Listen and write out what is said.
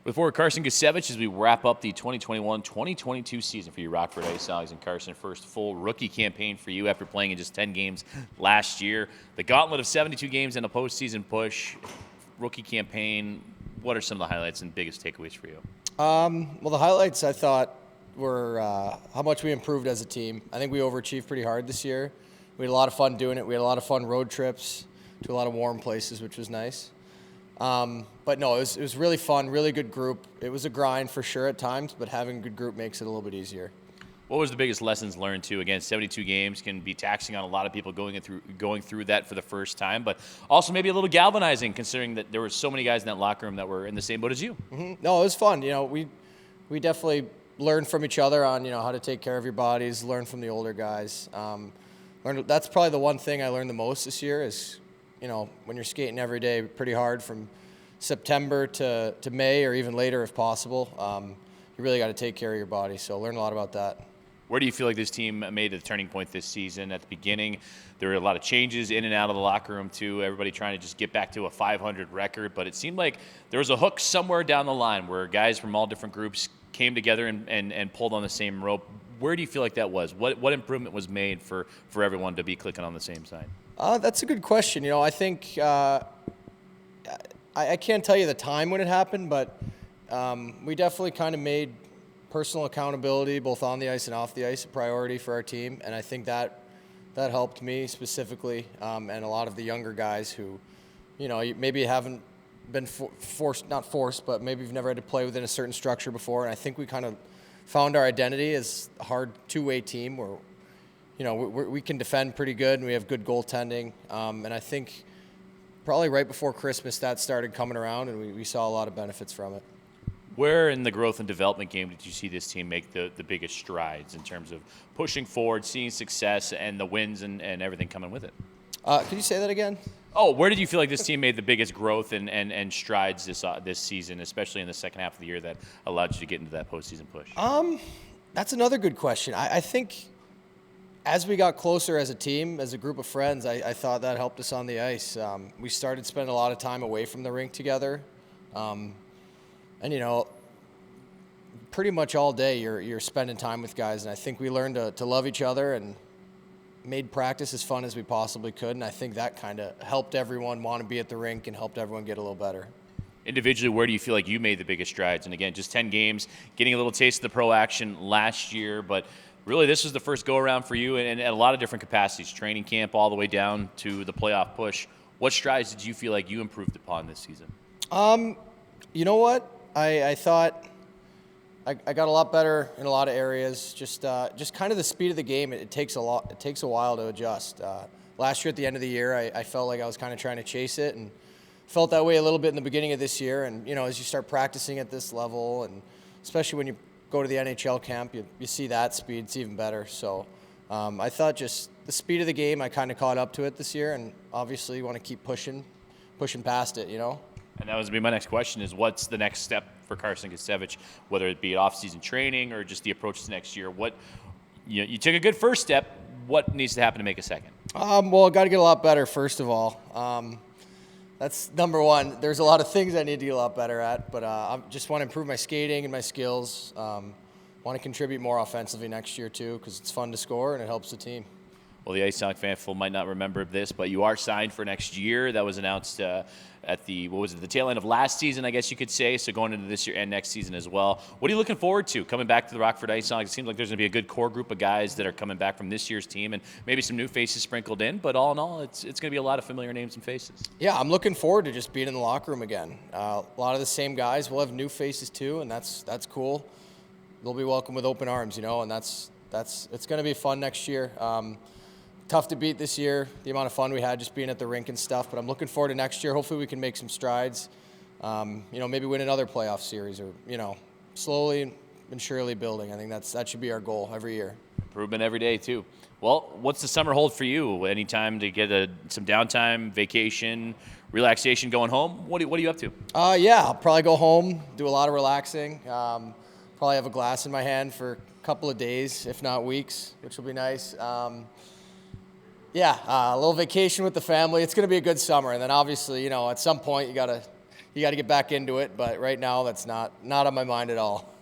With forward Carson Gicewicz as we wrap up the 2021-2022 season for you Rockford IceHogs and Carson. First full rookie campaign for you after playing in just 10 games last year. The gauntlet of 72 games and a postseason push. Rookie campaign, what are some of the highlights and biggest takeaways for you? Well, the highlights I thought were how much we improved as a team. I think we overachieved pretty hard this year. We had a lot of fun doing it. We had a lot of fun road trips to a lot of warm places, which was nice. But no, it was really fun, really good group. It was a grind for sure at times, but having a good group makes it a little bit easier. What was the biggest lessons learned too? Again, 72 games can be taxing on a lot of people going through that for the first time, but also maybe a little galvanizing considering that there were so many guys in that locker room that were in the same boat as you. Mm-hmm. No, it was fun. We definitely learned from each other on how to take care of your bodies. Learn from the older guys. That's probably the one thing I learned the most this year is when you're skating every day pretty hard from September to May or even later if possible, you really got to take care of your body. So learn a lot about that. Where do you feel like this team made a turning point this season? At the beginning, there were a lot of changes in and out of the locker room too. Everybody trying to just get back to a 500 record, but it seemed like there was a hook somewhere down the line where guys from all different groups came together and pulled on the same rope. Where do you feel like that was? What improvement was made for everyone to be clicking on the same side? That's a good question. I think I can't tell you the time when it happened, but we definitely kind of made personal accountability, both on the ice and off the ice, a priority for our team, and I think that helped me specifically, and a lot of the younger guys who, maybe haven't been not forced, but maybe you've never had to play within a certain structure before, and I think we kind of found our identity as a hard two-way team where we can defend pretty good and we have good goaltending. And I think probably right before Christmas that started coming around and we saw a lot of benefits from it. Where in the growth and development game did you see this team make the biggest strides in terms of pushing forward, seeing success, and the wins and everything coming with it? Could you say that again? Oh, where did you feel like this team made the biggest growth and strides this season, especially in the second half of the year that allowed you to get into that postseason push? That's another good question. I think as we got closer as a team, as a group of friends, I thought that helped us on the ice. We started spending a lot of time away from the rink together. And pretty much all day you're spending time with guys, and I think we learned to love each other and made practice as fun as we possibly could, and I think that kind of helped everyone want to be at the rink and helped everyone get a little better. Individually, where do you feel like you made the biggest strides? And again, just 10 games, getting a little taste of the pro action last year, but really this was the first go-around for you in a lot of different capacities, training camp all the way down to the playoff push. What strides did you feel like you improved upon this season? You know what? I thought I got a lot better in a lot of areas. Just kind of the speed of the game. It takes a while to adjust. Last year at the end of the year, I felt like I was kind of trying to chase it, and felt that way a little bit in the beginning of this year. And as you start practicing at this level, and especially when you go to the NHL camp, you see that speed. It's even better. So I thought just the speed of the game, I kind of caught up to it this year, and obviously you want to keep pushing past it. And that was going to be my next question is what's the next step for Carson Gicewicz, whether it be off-season training or just the approach to next year? You took a good first step. What needs to happen to make a second? Well, I got to get a lot better, first of all. That's number one. There's a lot of things I need to get a lot better at, but I just want to improve my skating and my skills. Want to contribute more offensively next year, too, because it's fun to score and it helps the team. Well, the IceHog faithful might not remember this, but you are signed for next year. That was announced at the tail end of last season, I guess you could say, so going into this year and next season as well. What are you looking forward to coming back to the Rockford IceHogs? It seems like there's going to be a good core group of guys that are coming back from this year's team and maybe some new faces sprinkled in, but all in all, it's going to be a lot of familiar names and faces. Yeah, I'm looking forward to just being in the locker room again. A lot of the same guys. We'll have new faces too, and that's cool. They'll be welcome with open arms, and it's going to be fun next year. Tough to beat this year, the amount of fun we had just being at the rink and stuff, but I'm looking forward to next year. Hopefully we can make some strides, maybe win another playoff series or, slowly and surely building. I think that should be our goal every year. Improvement every day, too. Well, what's the summer hold for you? Any time to get some downtime, vacation, relaxation, going home? What are you up to? I'll probably go home, do a lot of relaxing, probably have a glass in my hand for a couple of days, if not weeks, which will be nice. A little vacation with the family. It's going to be a good summer. And then obviously, at some point you got you got to get back into it. But right now, that's not on my mind at all.